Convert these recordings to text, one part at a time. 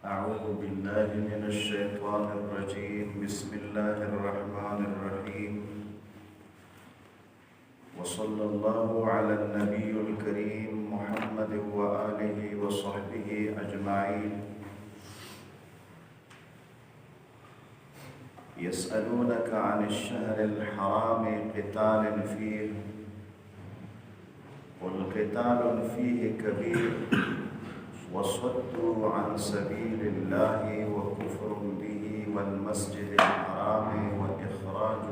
أعوذ بالله من الشيطان الرجيم بسم الله الرحمن الرحيم وصلى الله على النبي الكريم محمد وآله وصحبه أجمعين يسألونك عن الشهر الحرام قتال فيه قل قتال فيه كبير وصد عن سبيل الله وكفر به والمسجد الحرام وإخراج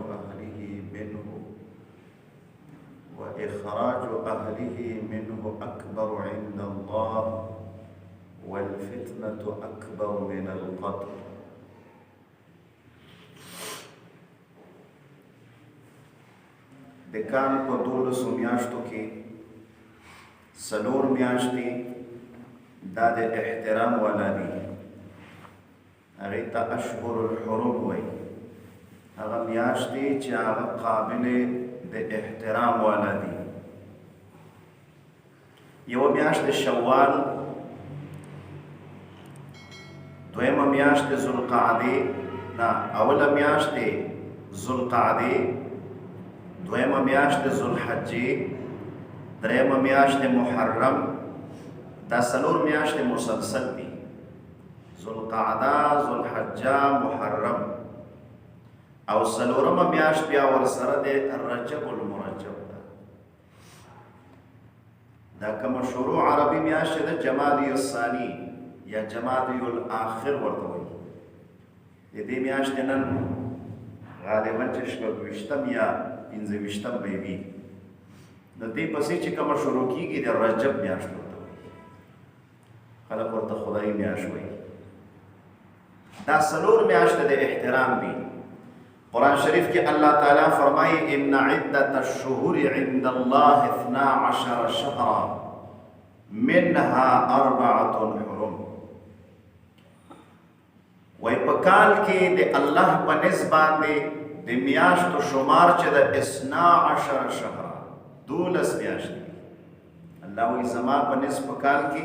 أهله منه أكبر عند الله والفتنة أكبر من القتل. د کال په 12 میاشتو کې څلور میاشتې دا د احترام والا دي، هغې ته اشهر الحرم وایي. هغه میاشتې چې هغه قابل د احترام والا دي. یو میاشت شوال، دویمه میاشت ذوالقعدې، نه اوله میاشت ذوالقعدې، دویمه میاشت ذوالحجې، دریمه میاشت محرم. دا څلور میاشتې مسلسل دي: ذوالقعده، ذوالحجه، محرم. او څلورمه میاشت بیا ورسره د رجب المرجب ده. دا کومه شروع عربي میاشت ده، جمادی الثاني یا جمادی الاخر ورته وایي. د دې میاشتې نن غالبا چې شپږویشتم یا پنځه به وي. د دې پسې چې کومه شروع کېږي د رجب میاشت ورته وایي. خلک ورته خدایي میاشت وایي. دا څلور میاشتې د احترام دي. قرآن شریف کې الله تعالی فرمایي: ان عدة الشهور عند الله 12 شهرا منها 4 حرم. وای په کال کې د الله په نسبت باندې د میاشتو شمار چې د 12 شهرا 12 میاشتې. الله وایي زما په نسبت په کال کې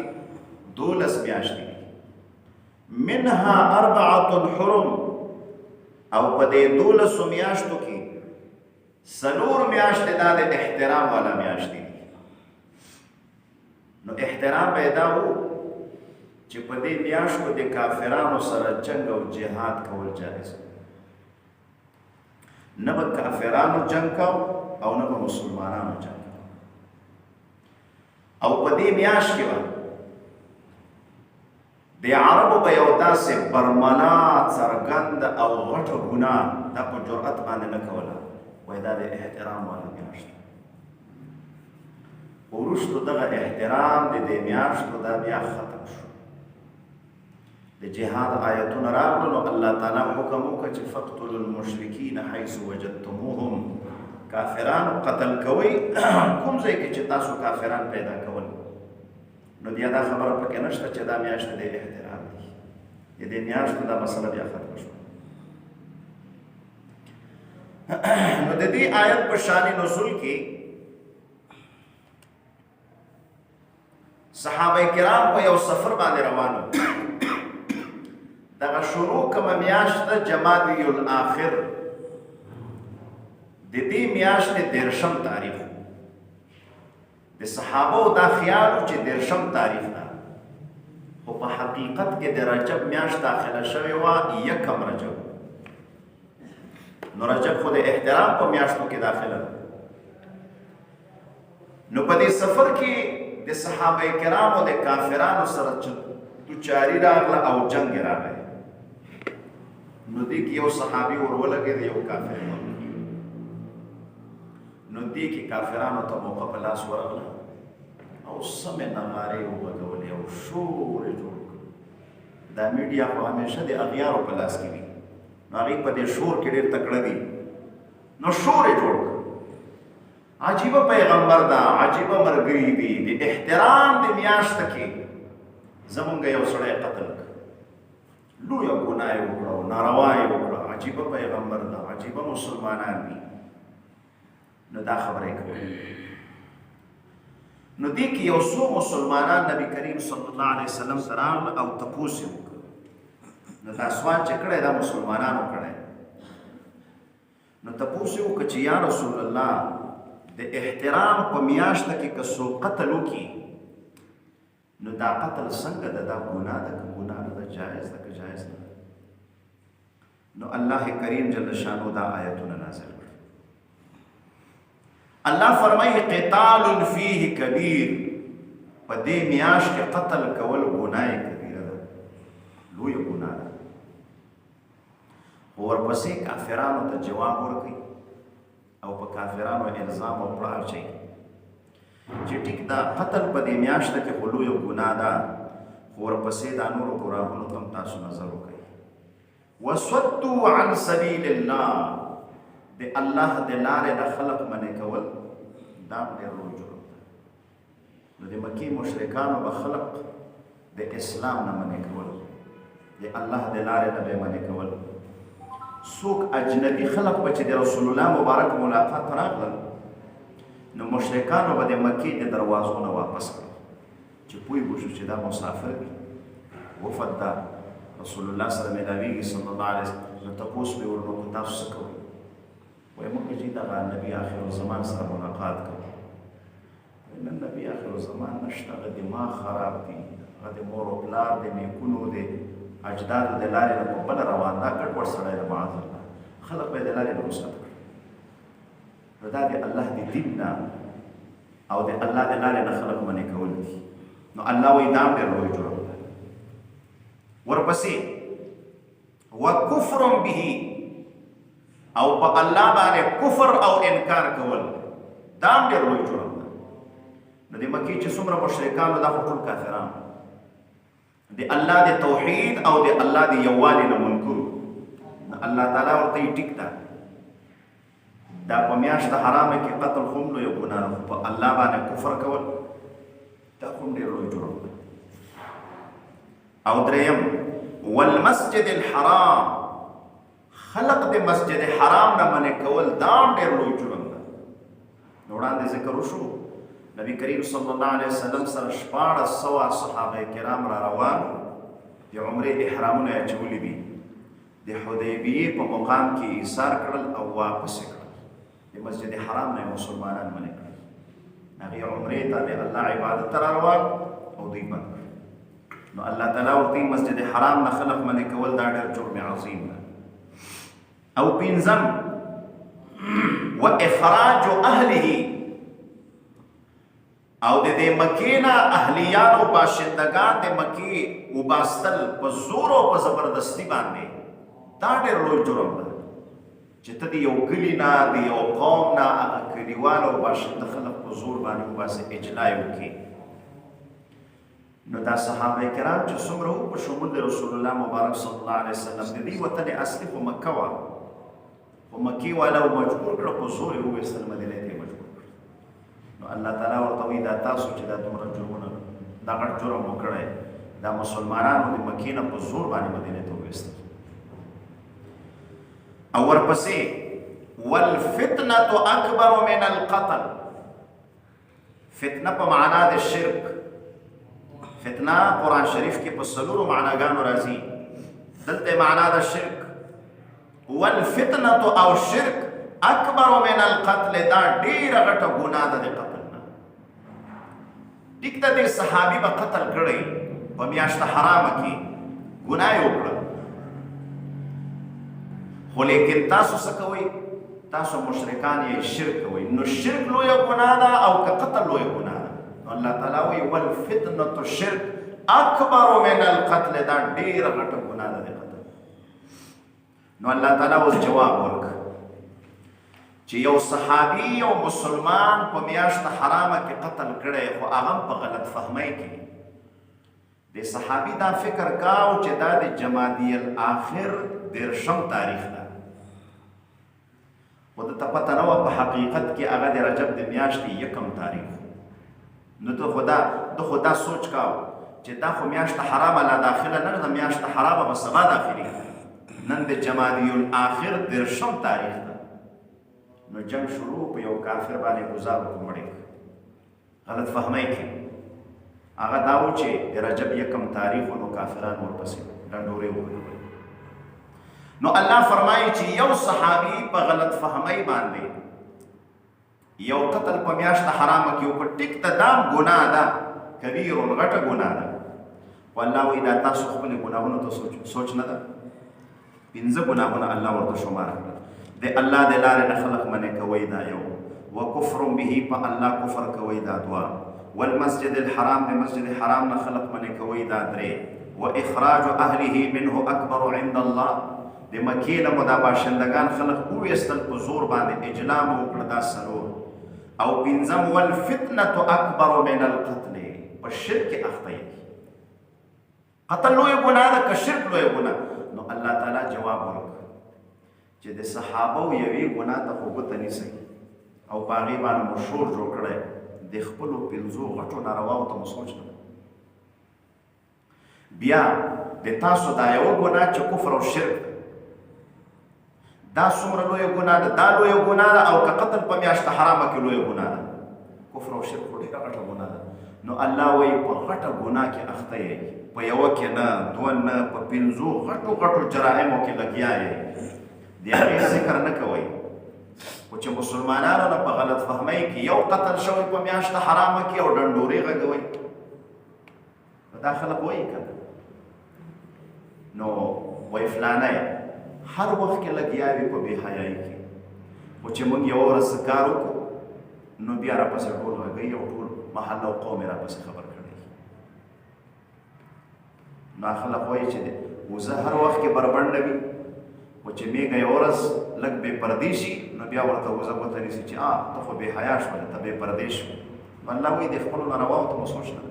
12 میاشتې، منها 4 حرم. او په دې 12 میاشتو کې څلور میاشتې دا د احترام والا میاشتې دي. نو احترام به دا و چې په دې میاشتو د کافرانو سره جنگ او جهاد کول جایز. نه به کافرانو جنگ کو او نه به مسلمانانو جنگ کو. او په دې میاشت کې د عربو به یو داسې برملا څرګند او غټه ګناه دا په جرأت باندې نه کوله. وایي دا د احترام والا میاشت. وروستو دغه احترام د دې میاشتو دا بیا ختم شو. د جهاد آیتونه راغلل نو الله تعالی حکم وکړ چې فقتلوا المشرکین حیث وجدتموهم. کافرانو قتل کوئ کوم ځای کې چې تاسو کافران پیدا کول. نو بیا دا خبره پکې نشته چې دا میاشت د احترام دي. د دې میاشتو دا مسله بیا ختمه شوه. نو د دې آیت په شان نزول کې صحابه کرام په یو سفر باندې روانو. دغه شروع کومه میاشت ده جمادی الاخر. د دې میاشتې 13 تاریخ. د صحابو دا خیال چې 13 تاریخ ده، خو په حقیقت کې د رجب میاشت داخله شوې وه 1 رجب. نو رجب خو د احترام په میاشتو کې داخله ده. نو په دې سفر کې د صحابه کرامو د کافرانو سره دوچاري راغله او جنگ راغی. نو دې کې یو صحابي ورولګېد، یو کافر. نو دې کې کافرانو ته موقع په لاس ورغله او سمې نغارې وغږولې او شور یې جوړ کړ. دا میډیا خو همیشه د اغیارو په لاس کې وي. نو هغوی په دې شور کې ډېر تکړه دي. نو شور یې جوړ کړ. عجیبه پیغمبر دا، عجیبه ملګري دي. د احترام د میاشت کې زمونږ یو سړی قتل کړ. لویه ګناه یې وکړه او ناروا یې وکړه. عجیبه پیغمبر دا، عجیبه مسلمانان دي. نو دا خبره کوي. نو دې کې یو څو مسلمانان نبی کریم صلی الله علیه وسلم سره او تپوس یې وکړ نو دا سوال چې کړی دا مسلمانانو کړی نو تپوس یې وکړه چې یا رسول الله د احترام په میاشته کې که څوک قتل وکړي نو دا قتل څنګه ده دا ګناه ده که ګناه نه ده جایز ده که جایز نه ده نو الله کریم جل شانو دا آیتونه نازل کړي الله فرمایي قتال فيه کبیر په دې میاشت کې قتل کول ګناه کبیره ده لوی ګناه ده ورپسې کافرانو ته جواب ورکړي او په کافرانو الزام او پړه اچوي چې ټیک دا قتل په دې میاشته کې خو لویه ګناه ده خو ورپسې دا نورو ګناهونو ته هم تاسو نظر وکړئ وصدوا عن سبیل الله د الله د لارې نه خلق منې کول دا ډېر لوی جرم ده نو د مکې مشرکانو به خلق د اسلام نه منې کول د الله د لارې نه به منې کول څوک اجنبي خلق به چې د رسول الله مبارک ملاقات ته راغلل نو مشرکانو به د مکې د دروازو نه واپس کړل چې پوه وشو چې دا مسافر دي وفد ده رسول الله سره ملاویږي صلی الله علیه وسلم نو تپوس مې ورنو تاسو څه کوئ وایي موږ چې دغه نبي آخر الزمان سره ملاقات کوو نن نبي آخر الزمان نشته هغه دماغ خراب دي هغه د مور او پلار د نیکونو د اجدادو د لارې نه په بله روان دا ګډوډ سړی ده معاذ الله خلق به یې د لارې نه رخصت کړي نو دا د الله د دین نه او د الله د لارې نه خلق منې کول دي نو الله وایي دا هم ډېر لوی جرم ده ورپسې وکفر به او په الله باندې کفر او انکار کول دا هم ډېر لوی جرم ده نو د مکې چې څومره مشرکان دا خو ټول کافران د الله د توحید او د الله د یووالي نه منکر الله تعالی ورته ټیک ده دا په میاشت حرامه کې قتل خو هم لوی ګناه په الله باندې کفر کول دا هم ډېر لوی جرم ده او دریم والمسجد الحرام خلق د مسجد حرام نه منې کول دا هم ډېر لوی جرم ده نو وړاندې ذکر وشو نبی کریم صلی الله علیه وسلم سره 1400 صحابه کرام را روان د عمرې احرامونه یې اچولي دي د حدیبیې په مقام کې ایثار کړل او واپس یې کړل د مسجد حرام نه مسلمانان منې کړل هغې عمرې ته د الله عبادت ته را روان او دوی بند کړل نو الله تعالی ورته مسجد حرام نه خلق منې کول دا ډېر جرم عظیم ده او پنځم واخراج اهله او د دې مکې نه اهلیانو باشندگان د مکې وباستل په زور او په زبردستی باندې دا ډېر لوی جرم ده چې ته د یو کلي نه د یو قوم نه هغه کلیوال او باشنده خلک په زور باندې وباسې اجلا یې وکړي نو دا صحابه کرام چې څومره وو په شمول د رسول الله مبارک صلی الله علیه وسلم د دې وطن اصلي خو مکه وه خو مکې والا مجبور کړه په زور یې وویستل مدینې ته یې مجبور نو الله تعالی ورته وایي دا تاسو چې دا دومره جرمونه دا غټ جرم وکړی دا مسلمانانو د مکې نه په زور باندې مدینې ته وویستل او ورپسې والفتنة اکبر من القتل فتنه په معنا د شرک فتنه قرآن شریف کې په څلورو معناګانو راځي دلته معنا د شرک والفتنة او شرک اکبر من القتل دا ډیره غټه ګناه ده د قتل نه ټیک ته د صحابي به قتل کړی په میاشت حرامه کې ګناه یې وکړه خو لیکن تاسو څه کوئ تاسو مشرکان یې شرک کوئ نو شرک لویه ګناه ده او که قتل لویه ګناه ده نو الله تعالی وایي والفتنة شرک اکبر من القتل دا ډیره غټه ګناه ده د قتل نو الله تعالی اوس جواب ورکړ چې یو صحابي او مسلمان په میاشت حرامه کې قتل کړی خو هغه په غلط فهمۍ کې د صحابي دا فکر کاو چې دا د جمادی الاخر 13 تاریخ ده خو د ته پته نه وه په حقیقت کې هغه د رجب د میاشتې 1 تاریخ نو ته خو دا سوچ کاو چې دا خو میاشت حرامه لا داخله نه ده میاشت حرامه به سبا داخلي نن د جمادی الاخر 13 تاریخ ده نو جنگ شروع په یو کافر باندې ګزار وکړ غلط فهمۍ کې هغه دا و چې د رجب 1 تاریخ نو کافران ورپسې ډنډورې وکړل نو الله فرمایي چې یو صحابي په غلط فهمۍ باندې یو قتل په میاشت حرامه کې وکړ، ټیک ته دام ګناه ده، کبیر غټه ګناه ده. والله وایي دا تاسو خپل ګناهونو ته سوچ نه ده. 5 ګناهونه الله ورته شمار کړل. د الله د لارې نه خلق منې کوئ دا یو، وکفر به په الله کفر کوئ دا 2، والمسجد الحرام د مسجد حرام نه خلق منې کوئ دا 3، واخراج اهله منه اکبر عند الله د مکې نه مو دا باشندگان خلق وویستل په زور باندې اجلا مو وکړه دا 4، او 5 والفتنة اکبر من القتل په شرک اخته یې قتل لوی ګناه ده که شرک لوی ګناه. نو الله تعالی جواب ورکړ چې د صحابه یوې ګناه ته خو ګوته نیسئ او په هغې باندې مو شور جوړ کړی، د خپلو 5 غټو نارواو ته مو سوچ نه. بیا د تاسو دا یوه ګناه چې کفر او شرک دا څومره لویه ګناه ده، دا لویه ګناه ده، او که قتل په میاشت حرامه کې لویه ګناه ده، کفر او شرک خو ډېره غټه ګناه ده. نو الله وایي په غټه ګناه کې اخته یې، په یوه کې نه، 2 نه، په 5 غټو غټو جرایمو کې لګیا یې، د هغې ذکر نه کوئ. خو چې مسلمانانو نه په غلط فهمۍ کې یو قتل شوی په میاشت حرامه کې او ډنډورې غږوئ، دا خلک وایي که نه. نو وایي فلانی هر وخت کې لګیا وي په بې حیایي کې، خو چې موږ یوه ورځ څه کار وکړو نو بیا راپسې ټول غږوي او ټول محله او قوم یې راپسې خبر کړی. نو خلک وایي چې وزه هر وخت کې بربنډه وي، خو چې میږه یوه ورځ لږ بې پردې شي نو بیا ورته وزه ګوته نیسي چې ته خو بې حیا شوه، ته بې پردې شوې. نو الله وایي د خپلو نارواو ته مو سوچ نه.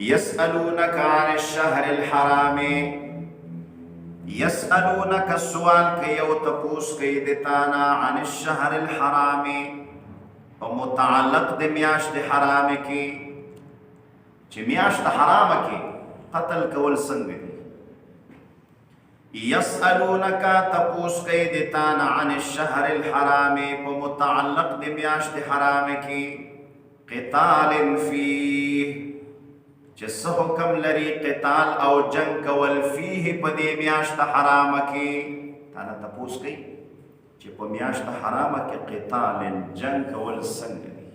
يسألونك عن الشهر الحرام، يسألونك سوال کوي او تپوس کوي د تانا عن الشهر الحرام او متعلق د میاشت حرام کې چې میاشت حرام کې قتل کول څنګه دي. يسألونك تپوس کوي د تانا عن الشهر الحرام په متعلق د میاشت حرام کې قتال فيه چې څه حکم لري قتال او جنگ کول فيه په دې میاشت حرامه کې. تانا تپوس کوي چې په میاشت حرامه کې قتال جنگ کول څنګه دي.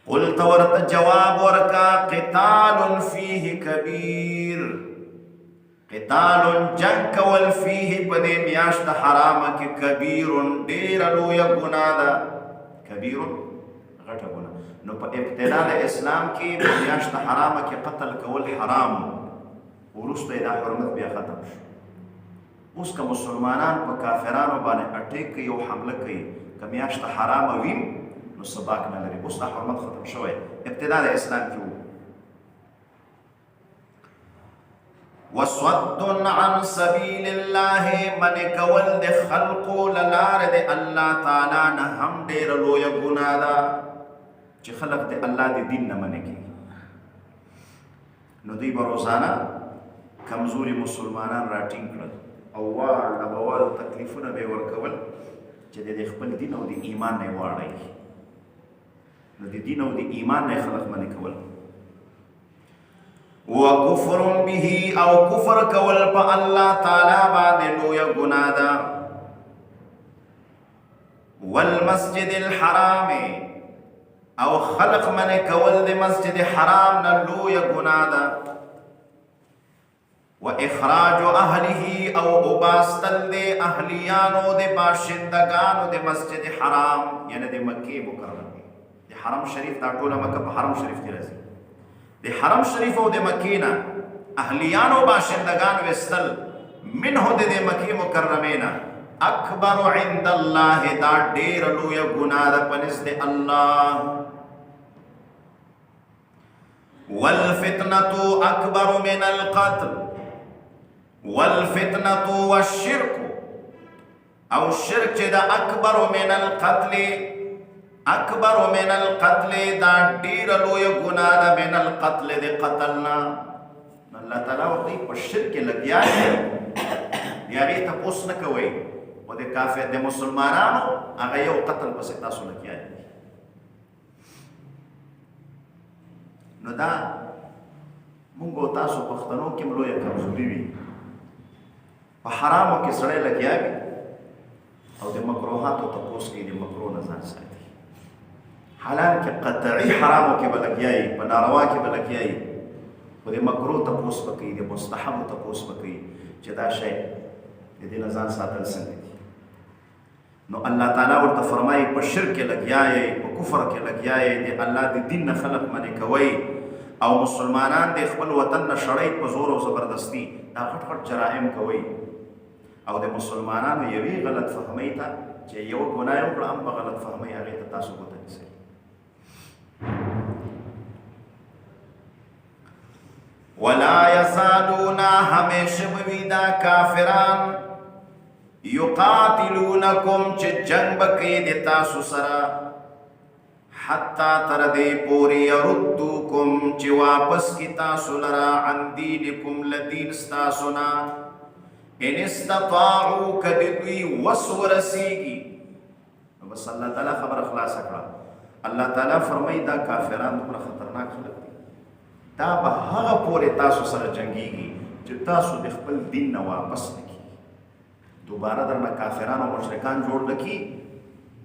قلت ورته جواب ورکا قتال فيه کبیر، قتال جنگ کول فيه په دې میاشت حرامه کې کبیر ډېره لویه ګناه ده. کبیر غټه ګناه. نو په ابتدا د اسلام کې په میاشت حرامه کې قتل کول حرام، وروسته دا حرمت بیا ختم شو. اوس که مسلمانان په کافرانو باندې اټیک کوي او حمله کوي، که میاشت حرامه وي نو سباق نه لري، اوس دا حرمت ختم شوی. ابتدا د اسلام کې وو. وصد عن سبیل الله من کول د خلقو للارې د الله تعالی نه هم ډېره لویه ګناه ده چې خلق د الله د دین نه منې کوي. نو دوی به روزانه کمزوري مسلمانان راټینګ کړل او واړه به وال تکلیفونه به یې ورکول چې د خپل دین او د ایمان نه یې واړوي. نو د دین او د ایمان نه یې خلق منې کول. وکفر به او کفر کول په الله تعالی باندې لویه ګناه ده. والمسجد الحرام او خلق منې کول د مسجد حرام نه لویه ګناه ده. و اخراج اهله او اباستل د اهلیانو د باشندگانو د مسجد حرام یعنی د مکې مکرمه د حرم شریف دا ټوله مکه په حرم شریف کې راځي. د حرم شریف او د مکې نه اهلیانو باشندگان وستل منه د مکې مکرمه نه اکبر عند الله دا ډېره لویه ګناه ده په نزد الله. والفتنة اکبر من القتل، والفتنة والشرك او شرک چې دا اکبر من القتل، اکبر من القتل دا ډېره لویه ګناه ده من القتل د قتلنا. الله تعالی ورته په شرک لګیا دی، د هغې تپوس نه کوئ او د کافر د مسلمانانو هغه یو قتل پسې تاسو لګیا دي. نو دا مونږ او تاسو پښتنو کې لویه کمزوري وي، په حرامو کې سړی لګیا وي او د مکروهاتو تپوس کوي، د مکروه نه ځان ساتي. حلال کې قطعي حرامو کې به لګیا وي، په ناروا کې به لګیا وي، خو د مکروه تپوس به کوي، د مستحبو تپوس به کوي چې دا شی د دې نه ځان ساتل څنګه دي. نو الله تعالی ورته فرمایي په شرک کې لګیا یې، په کفر کې لګیا یې، د الله د دین نه خلق منې کوئ او مسلمانان د خپل وطن نه شړئ په زور او زبردستي، دا غټ غټ جرائم کوئ او د مسلمانانو یوې غلط فهمۍ ته چې یو ګناه یې وکړه هم په غلط فهمۍ هغې ته تاسو ګوته نیسئ. ولا یزالون همیشه بوي دا کافران یقاتلونکم چې جنگ بکوي د تاسو سره حتی تر دې پورې یردوکم چې واپس کی تاسو لرا عن دینکم لدین ستاسو نه ان استطاعوا کدی دوی وس ورسیږي. بس الله تعالی خبر خلاص کړه. الله تعالی فرمایي دا کافران دومره خطرناک خلک دي، دا به هغه پورې تاسو سره جنگیږي چې تاسو د خپل دین نه واپس نه کیږي، دوباره درنه کافران او مشرکان جوړ نه کړي،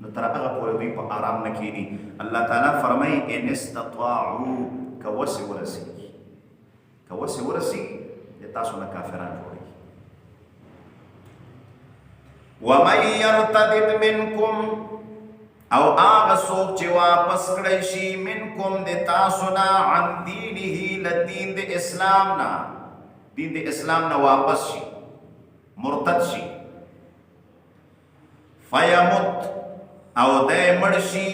نو تر هغه پورې دوی په آرام نه کېږي. الله تعالی فرمایي ان استطاعوا که وسې ورسیږي، که وسې ورسیږي د تاسو نه کافران جوړوي. ومن یرتد منکم او هغه څوک چې واپس کړی شي منکم د تاسو نه عن دینه له دین د اسلام نه، دین د اسلام نه واپس شي، مرتد شي، فیمت او دی مړ شي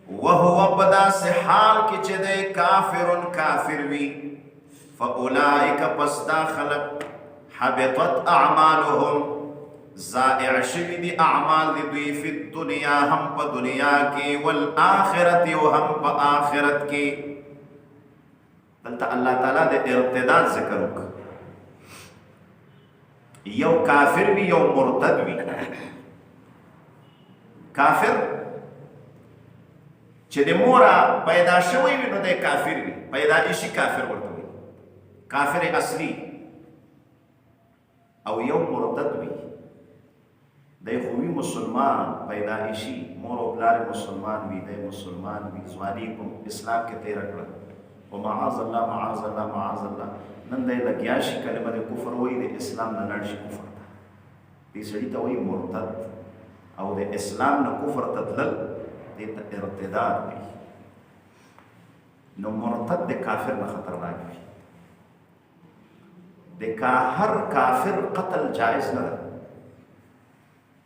وهو په داسې حال کې چې دی کافرن کافر وي، فاولئک پس دا خلق حبطت اعمالهم ضائع شوي دي اعمال د دوی فی الدنیا هم په دنیا کې والآخرت او هم په آخرت کې. دلته الله تعالی د ارتداد ذکر وکړ، یو کافر وي یو مرتد وي. کافر چې د موره پیدا شوی وي نو دی کافر وي، پیدایشي کافر ورته وي، کافر اصلي. او یو مرتد وي، دی خو وي مسلمان پیدایشي، مور او پلار مسلمان وي، دی مسلمان وي، ځواني په اسلام کې تېره کړه، و معاذ الله معاذ الله معاذ الله، نن دی لګیا شي کلمه د کفر وایي، د اسلام نه لاړ شي کفر ته، دې سړي ته وایي مرتد. او د اسلام نه کفر ته تلل دې ته ارتداد وي. نو مرتد د کافر نه خطرناک وي. د هر کافر قتل جائز نه ده.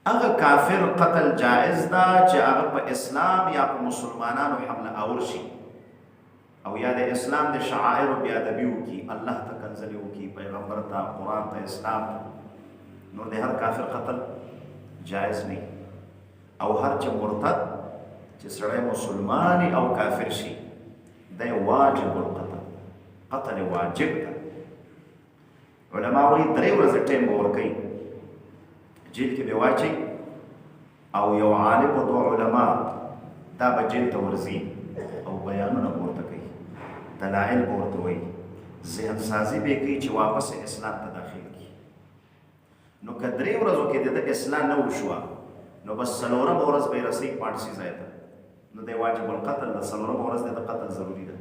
هغه کافر قتل جائز ده چې هغه په اسلام یا په مسلمانانو حمله آور شي او یا د اسلام د شعائرو بې ادبي وکړي، الله ته کنځلې وکړي، پیغمبر ته، قرآن ته، اسلام ته، نور د هر کافر قتل جائز نه. او هر چې مرتد چې سړی مسلمان او کافر شي دی واجب القتل، قتل واجب ده. علما وایي 3 ورځې ټیم به ورکوي، جیل کې به واچي او یو عالم او 2 علما دا به جیل ته ورځي او بیانونه به ورته کوي، دلایل به ورته وایي، ذهن سازي به کوي چې واپس اسلام ته داخل کړي. نو که 3 ورځو کې د اسلام نه وشوه نو بس 4مه ورځ به یې رسوي پاړسي ځای ته، نو دی واجب القتل ده، 4مه ورځ د قتل ضروري ده.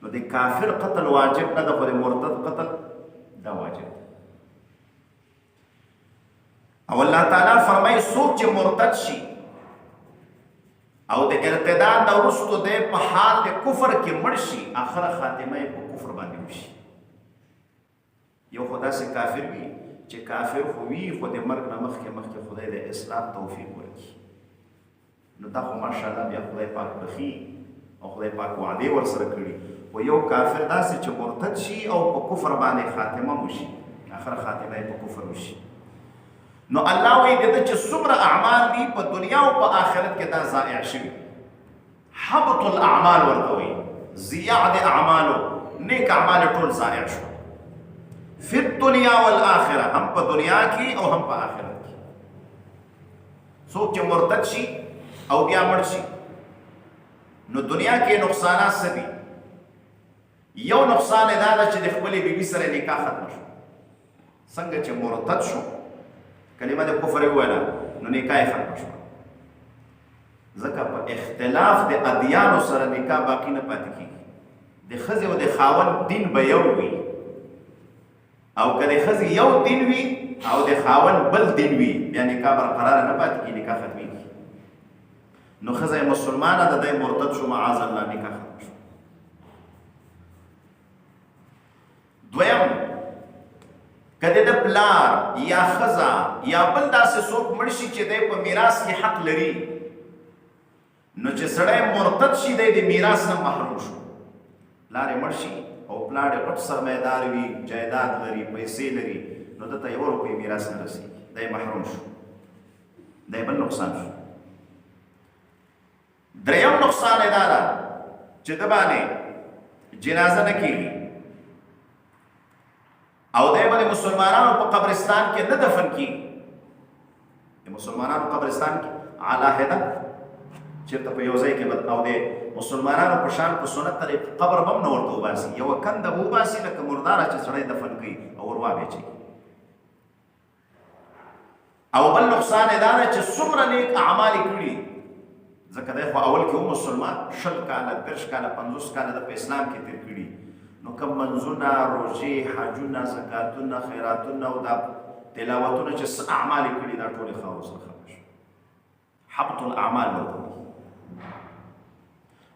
نو د کافر قتل واجب نه ده، خو د مرتد قتل دا واجب ده. او الله تعالی فرمایي څوک چې مرتد شي او د ارتداد نه وروسته دی په حال د کفر کې مړ شي، آخره خاتمه یې په کفر باندې وشي. یو خو داسې کافر وي چې کافر خو وي خو د مرګ نه مخکې خدای د اسلام توفیق ورکړي، نو دا خو ماشاءالله بیا خدای پاک بخي او خدای پاک وعدې ورسره کړي. و یو کافر داسې چې مرتد شي او په کفر باندې خاتمه وشي، آخره خاتمه یې په کفر وشي. نو الله وایي د ده چې څومره اعمال دي په دنیا او په آخرت کې دا ضایع شوي، حبط الاعمال ورته وایي، ضیاع د اعمالو، نیک اعمال ټول ضایع شو، فی الدنیا والآخره، هم په دنیا کې او هم په آخرت کې. څوک چې مرتد شي او بیا مړ شي نو دنیا کې نقصانات څه دي؟ یو نقصان دا ده چې د خپلې بیبي سره نکاح ختم شو. څنګه چې مرتد شو کلمه د کفر یې وویله نو نکاح یې ختم شو. ځکه په اختلاف د ادیانو سره نکاح باقي نه پاتې کېږي. د ښځې او د خاوند دین به یو وي، او که د ښځې یو دین وي او د خاوند بل دین وي بیا نکاح برقراره نه پاتې کېږي، نکاح ختمېږي. نو ښځه مسلمانه ده، دی مرتد شو، معاذ الله نکاح ختم شو. دویم که د پلار یا ښځه یا بل داسې څوک مړ شي چې دی په میراث کې حق لري، نو چې سړی مرتد شي دی د میراث نه محروم شو. پلار یې مړ شي او پلار یې غټ سرمایه‌دار وي، جایداد لري، پیسې لري، نو دته یو روپۍ میراث نه رسېږي، دی محروم شو، دی بل نقصان شو. دریم نقصان یې دا ده چې د باندې جنازه نه کېږي او دی به د مسلمانانو په قبرستان کې نه دفن کېږي. د مسلمانانو قبرستان کې علاحده چېرته په یو ځای کې او د مسلمانانو په شان په سنت طریق قبر به هم نه ورته وباسي، یوه کنده به وباسي لکه مرداره چې سړی دفن کوي او ور وابېچي. او بل نقصان یې دا دی چې څومره نیک اعمال یې کړي، ځکه دی خو اول کې هم مسلمان 20 کاله 30 کاله 50 کاله د په اسلام کې تېر کړي، نو کوم منځونه، روژې، حجونه، زکاتونه، خیراتونه او دا تلاوتونه چې څه اعمال یې کړي دا ټولې خاورو سره ختم شو. حبط الاعمال ورته وایي.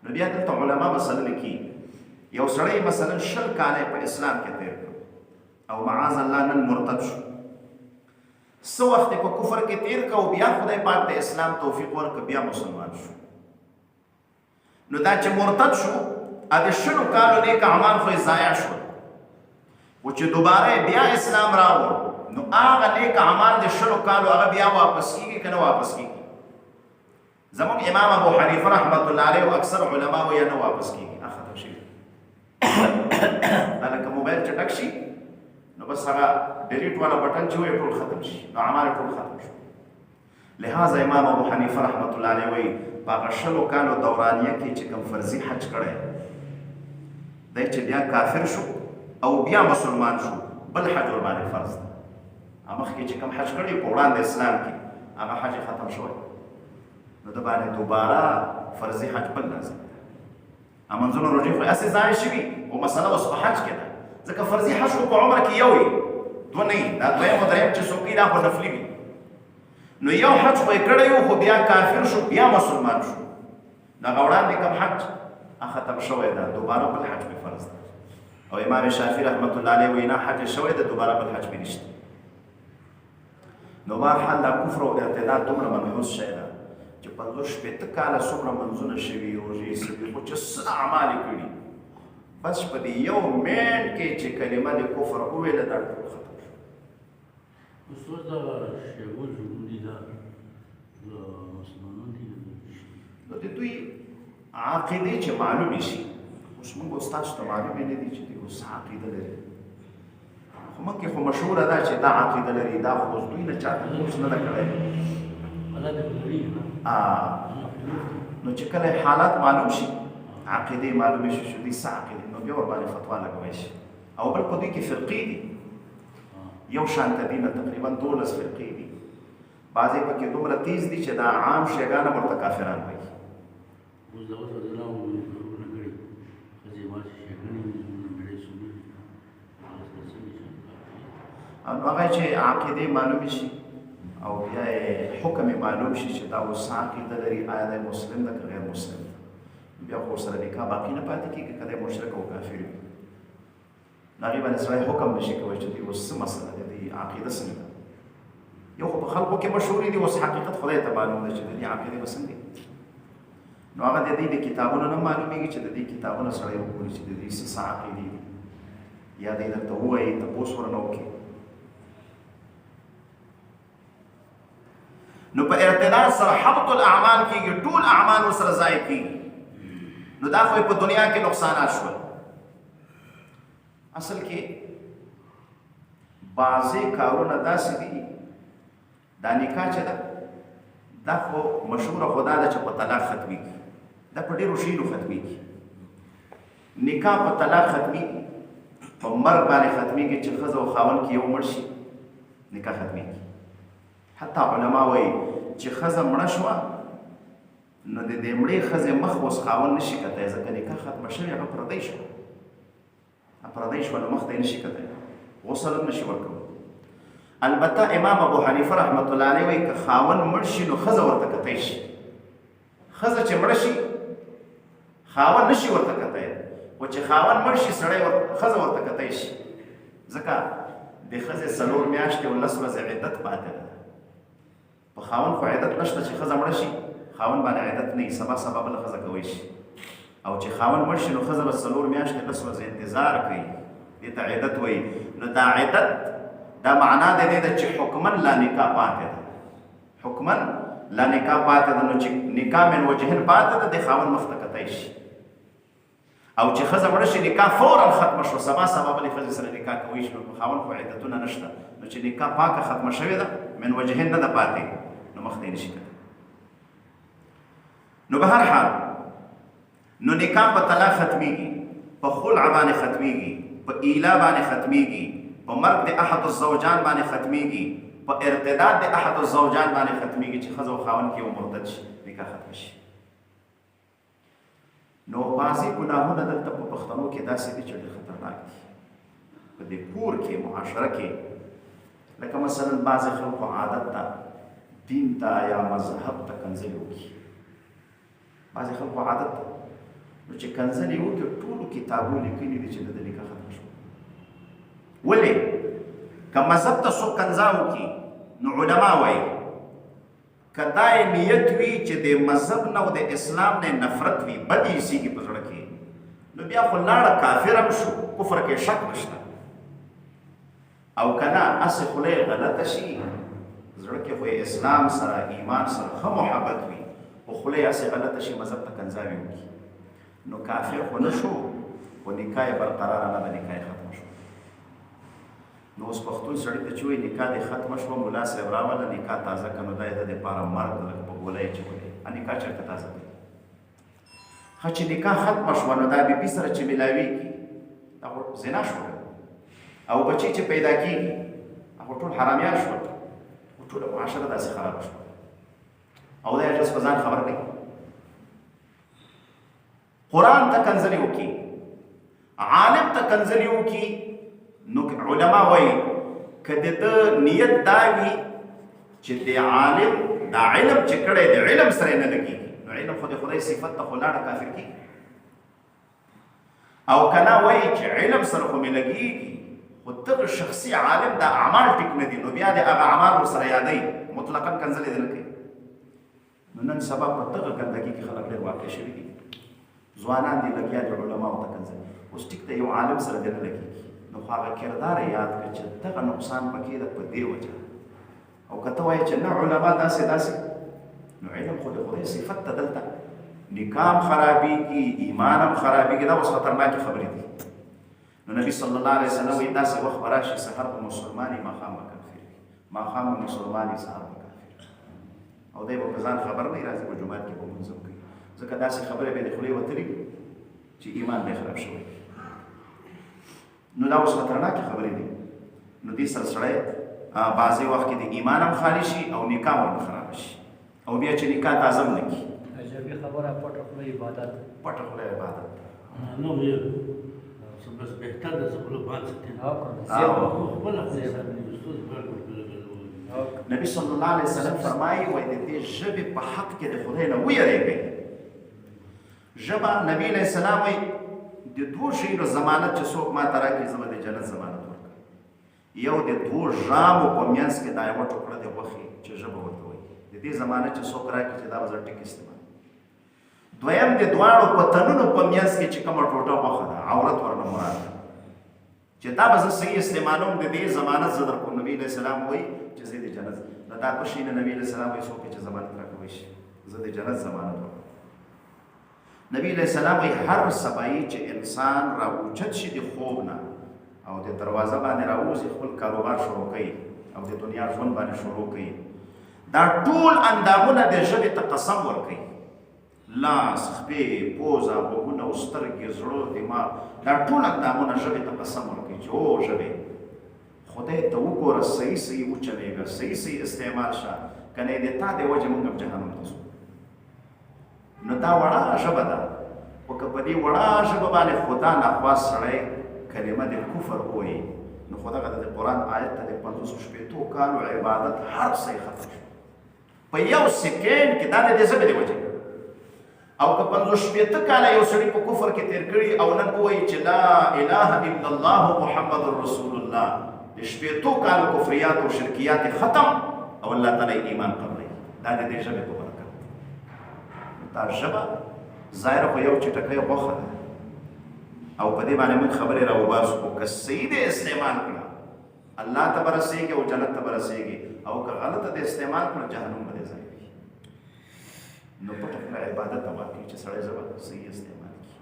نو بیا دلته علما مسله لیکي، یو سړی مثلا 20 کاله په اسلام کې تېر کړ او معاذ الله نن مرتد شو، څه وخت په کفر کې تېر کړ او بیا خدای پاک د اسلام توفیق ورکړ، بیا مسلمان شو. نو دا چې مرتد شو ا د 20 کالو نیک اعمال خو ضایع شو، او چې دوباره بیا اسلام راوړ نو هغه نیک اعمال د 20 کالو هغه بیا واپس کیږي که نه واپس کیږي؟ زموږ امام ابو حنیفه رحمت الله علیه او اکثر علما وایي نه واپس کیږي، ختم شي. دا لکه موبایل چې ډک شي نو بس هغه ډیلیټ والا بټن چې وایي ټول ختم شي، نو اعمال ټول ختم شو. لہذا امام ابو حنیفه رحمت الله علیه وایي په هغه 20 کالو دورانیه کې چې کوم فرضي حج کړی دی چې بیا کافر شو او بیا مسلمان شو، بل حج ور باندې فرض ده. مخکې چې کوم حج کړی په وړاندې اسلام کې هغه حج ختم شوی، نو د باندې دوباره فرضي حج بل لازم ده. منځونه روژې خو هسې ضایع شوي او مسله اوس په حج کې ده، ځکه فرضي حج خو په عمر کې یو وي، دوه نه وي، دا دویم او دریم چې څوک وي دا خو نفلي وي. نو یو حج خو یې کړی وو خو بیا کافر شو بیا مسلمان شو، د هغه وړاندې کوم حج ختم شوی ده، دوباره بل حج پې فرض ده. او امام شافعي رحمت الله علیه وایي نه حج شوی ده، دوباره بل حج پې نشته. نو بهرحال دا کفر او ارتداد دومره منحوس شی ده چې 50-60 کاله څومره منځونه شوي، روژې شوي، خو چې څه اعمال یې کړي، بس په دې یو منټ کې چې کلمه د کفر وویله دا ټول ختم شو. استاد دا شیعو ژوند دي دا مسلمانان دي نو د دوی عقیدې چې معلومې شي، اوس موږ ستاسو ته معلومې نه دي چې دوی اوس عقیده لري، خو مخکې خو مشهوره ده چې دا عقیده لري، دا خو اوس دوی نه چاته اوس نه ده کړی. نو چې کله حالات معلوم شي، عقیدې معلومې شي چې دوی څه عقیدې، نو بیا ورباندې فتوا لګوی شي. او بل په دوی کې فرقې دي، یو شانته دي نه تقریبا 12 فرقې دي، بعضې پکې دومره تیز دي چې دا عام شیګان ورته کافران وایي. نو هغه چې عقیدې معلومې شي او بیا حکم معلوم شي چې دا اوس عقیده لري، آیا دی مسلم ده که غیر مسلم ده، بیا خو ورسره نکاح باقي نه پاتې کېږي که دی مشرک او کافر وي. نو هغې باندې سړی حکم نشي کولی چې دوی اوس څه مسله ده، دوی عقیده څنګه ده. یو خو په خلکو کې مشهورې دي، اوس حقیقت خدای ته معلوم ده چې د دې عقیدې به څنګه دي. نو هغه د دې د کتابونو نه معلومېږي چې د دې کتابونه سړی وګوري چې د دې څه عقیدې دي، یا دی درته ووایي تپوس ورنه وکړي. نو په ارتداد سره حبط الاعمال کېږي، ټول اعمال ورسره ضایع کېږي. نو دا خو په دنیا کې نقصانات شول. اصل کې بعضې کارونه داسې دي، دا نکاح چې ده دا خو مشهوره خو دا ده چې په طلاق ختمیږي، دا په ډېرو شیانو ختمیږي. نکاح په طلاق ختمیږي، په مرګ باندې ختمیږي چې ښځه او خاوند کې یو مړ شي نکاح ختمیږي. حتی علما وایي چې ښځه مړه شوه نو د دې مړې ښځې مخ اوس خاوند نشي کتلی، ځکه نکاح ختمه شوې، هغه پردی شوه، پردی شوه نو مخ ته یې نشي کتلی، غسل هم نشي ورکولی. البته امام ابو حنیفه رحمت الله علیه وایي که خاوند مړ شي نو ښځه ورته کتی شي. ښځه چې مړه شي خاوند نشي ورته کتی، او چې خاوند مړ شي سړی ښځه ورته کتی شي، ځکه د ښځې 4 میاشتې او 10 ورځې عدت پاتې ده. په خاوند خو عدت نشته چې ښځه مړه شي، خاوند باندې عدت نه وي، سبا سبا بله ښځه کوی شي. او چې خاوند مړ شي نو ښځه به 4 میاشتې 10 ورځې انتظار کوي، دې ته عدت وایي. نو دا عدت دا معنا د دې ده چې حکما لا نکاح پاتې ده، حکما لا نکاح پاتې ده، نو چې نکاح من وجهین پاتې ده د خاوند مخ ته کتی شي. او چې ښځه مړه شي نکاح فورا ختمه شوه، سبا سبا بلې ښځې سره نکاح کوی شي، نو په خاوند خو عدتونه نشته، نو چې نکاح پاکه ختمه شوې ده من وجهین نه ده پاتې، نو مخ ته یې نشي کتلی. نو به هر حال نو نکاح په طلاق ختمیږي، په خلع باندې ختمیږي، په ایلا باندې ختمیږي، په مرګ د احد الزوجان باندې ختمیږي، په ارتداد د احد الزوجان باندې ختمیږي چې ښځه او خاوند کې یو مرتد شي نکاح ختم شي. نو بعضې ګناهونه دلته په پښتنو کې داسې دي چې ډېر خطرناک دي په دې کور کې معاشره کې. لکه مثلا بعضې خلکو عادت ته دین ته یا مذهب ته کنځلې وکړي، بعضې خلکو عادت ته نو چې کنځلې وکړي ټولو کتابو لیکلي دي چې د نکاح ختم شو. ولې که مذهب ته څوک کنځا وکړي نو علما وایي که دا یې نیت وي چې د مذهب نه او د اسلام نه نفرت وي، بد یې ایسېږي په زړه کې، نو بیا خو لاړه کافر هم شو، کفر کې شک نشته. او که نه هسې خوله یې غلطه شي، زړه کې خو یې اسلام سره ایمان سره ښه محبت وي، خو خوله یې هسې غلطه شي، مذهب ته کنځاوې وکړي، نو کافر خو نه شو، خو نکاح یې برقراره نه ده، نکاح یې ختمه شو. نو اوس پښتون سړي ته چې وایي نکاح دې ختمه شوه، ملا صاحب راوله نکاح تازه کړه، نو دا یې د دپاره مرګ ده، لکه په ګوله یې چولې، نکاح چېرته تازه کړي؟ ښه چې نکاح ختمه شوه نو دا بیبي سره چې میلاوېږي دا خو زنا شوه، او بچي چې پیدا کېږي هغه ټول حرامیان شول، ټوله معاشره داسې خرابه شوه، او دا یې جز په ځان خبر دی. قرآن ته کنځلې وکړي، عالم ته کنځلې وکړي، نو علما وایي که د ده نیت دا وي چې د عالم دا علم چې کړی د علم سره نه لګېږي، نو علم خو د خدای صفت ته خو لاړه کافر کېږي. او که نه وایي چې علم سره خو مې لګېږي، خو دغه شخصي عالم دا اعمال ټیک نه دي، نو بیا د هغه اعمال ورسره یادوي، مطلقا کنځلې دې نه کوي. نو نن سبا په دغه ګندګي کې خلک ډېر واقع شوي دي، ځوانان دي لګیا دي علماو ته کنځلې. اوس ټیک ته یو عالم سره دې نه لګېږي، نو خو هغه کردار یې یاد کړه چې دغه نقصان پکې ده په دې وجه. او که ته وایې چې نه علما داسې داسې، نو علم خو د خدای صفت ته دلته نکاح هم خرابېږي، ایمان هم خرابېږي، دا اوس خطرناکې خبرې دي. نو نبي صلی الله علیه وسلم وایي داسې وخت به راشي سحر به مسلمان وي، ماښام به کافر وي، ماښام به مسلمان وي، سحر به کافر وي، او دی به په ځان خبر نه وي، راځي په جومات کې به لمونځ هم کوي، ځکه داسې خبرې به یې د خولې وتلي چې ایمان به یې خراب شوی. نو دا اوس خطرناکې خبرې دي. نو دې سره سړی بعضې وخت کې د ایمان هم خالي شي او نکاح هم خرابه شي، او بیا چې نکاح تازه هم نه کړي. عجبي خبره، پټه خوله عبادت، پټه خوله عبادت. نو یې بس بهتر ده چې خوله بند ساتي، خپله خوله ساتي. نبی صلی الله علیه وسلم فرمایي وایي د دې ژبې په حق کې د خدای نه ویرېږئ. ژبه نبی علیه السلام وایي د 2 شیانو ضمانت چې څوک ما ته راکړي زه به د جنت ضمانت ورکړم. یو د 2 ژامو په منځ کې دا یوه ټوکړه د غوښې چې ژبه ورته وایي، د دې ضمانت چې څوک راکړي چې دا به زه ټیک استعمال. دویم د دواړو په تنونو په منځ کې چې کومه ټوټه غوښه ده عورت ورنه مراد ده، چې دا به زه صحیح استعمالوم، د دې ضمانت زه درکوم. نبي علیه السلام وایي چې زه د جنت، نو دا 2 شیونه نبي علیه السلام وایي څوک چې ضمانت راکوی شي زه د جنت ضمانت ورکوم. نبی علیہ السلام وی هر سبایی چې انسان راوچت شي د خوب نه او د دروازه باندې راوځي، خپل کاروبار شروع کوي او د دنیا ژوند باندې شروع کوي، دا ټول اندامونه د ژبې ته قسم ورکوي. لاس، خپې، پوزه، غوږونه او سترګې، زړه، دماغ، دا ټول اندامونه ژبې ته قسم ورکوي چې او ژبې خدای ته وګوره، صحیح صحیح وچلېږه، صحیح صحیح استعمال شه، که نه د تا د وجې موږ هم جهنم ته ځو. نو دا وړه ژبه ده، خو که په دې وړه ژبه باندې خدا نخوا سړی کلمه د کفر ووایي، نو خو دغه د قرآن آیت ته د 550 کالو عبادت هر څه ختم شو په یو سکینډ کې. دا د دې ژبې د وجې. او که 550 کاله یو سړي په کفر کې تېر کړي او نن ووایي چې لا اله الا الله محمد رسول الله، د 50 کالو کفریات او شرکیات ختم او الله تعالی ایمان قبلوي. دا د دې ژبې په برکت. دا ژبه ظاهره خو یو چټکۍ غوښه ده او په دې باندې موږ خبرې راوباسو، خو که صحیح دې استعمال کړه الله ته به رسېږي او جنت ته به رسېږي، او که غلطه دې استعمال کړه جهنم به دې ځای وي. نو پټه کړه عبادت ته واقعي چې سړی ژبه صحیح استعمال کړي.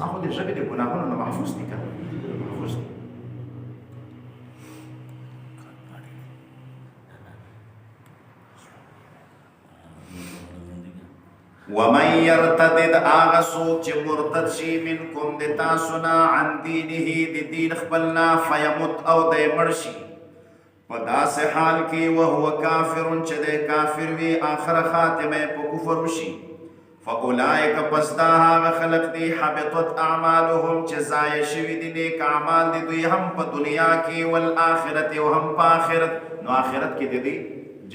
هغه د ژبې د ګناهونو نه محفوظ دي که محفوظ دي. ومن يرتد آغا سوک چه مرتد شی منکم د تاسونا عن دینه د دین خپلنا فیمت او د مرشی په داسې حال کې وهو کافر چې د کافر وی آخر خاتمه په کفر وشي، فاولئک پس دا هغه خلق دی حبطت اعمالهم چې ضایع شوي دي نیک اعمال د دوی هم په دنیا کې والآخرت او هم په آخرت. نو آخرت کې د دې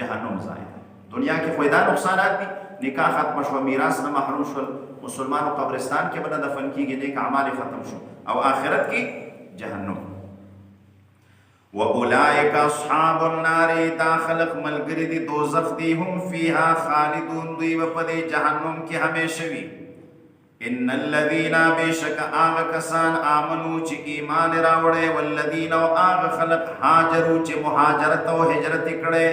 جهنم ضایع ده. دنیا کې خو دا نقصانات دي، نکاح ختم شو، میراث نه محروم شول، مسلمانو قبرستان کې به نه دفن کېږي، نیک اعمال ختم شو، او آخرت کې جهنم. واولئک اصحاب النار دا خلق ملګری دي دوزخ دي، هم فیها خالدون دوی به په دې جهنم کې همیشه وي. ان الذین بشک آغا کسان آمنو چې ایمان راوړی، والذین او آغا خلق هاجرو چې مهاجرت او هجرت کړي،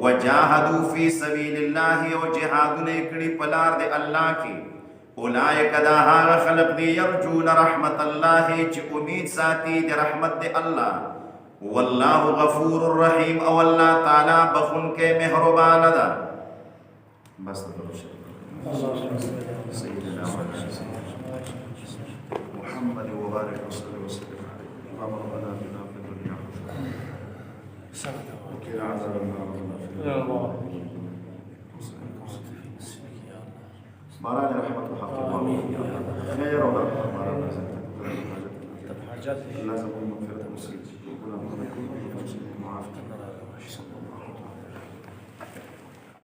وجاهدوا فی سبیل الله او جهادونه کړي په لار د الله کې، اولئک دا هغه خلق دي یرجون رحمت الله چې امید ساتي د رحمت د الله، والله غفور الرحیم او الله تعالی بخونکې مهربان ده. بس سيدنا محمد وبارك وسلم وسلم عليه. اللهم ربنا اتنا في الدنيا حسنه وقنا عذاب النار. يا الله باران رحمة وحفظ آمين يا رب. خير ورحمة باران رزقك لازم مغفرة المسلمين وكنا معافى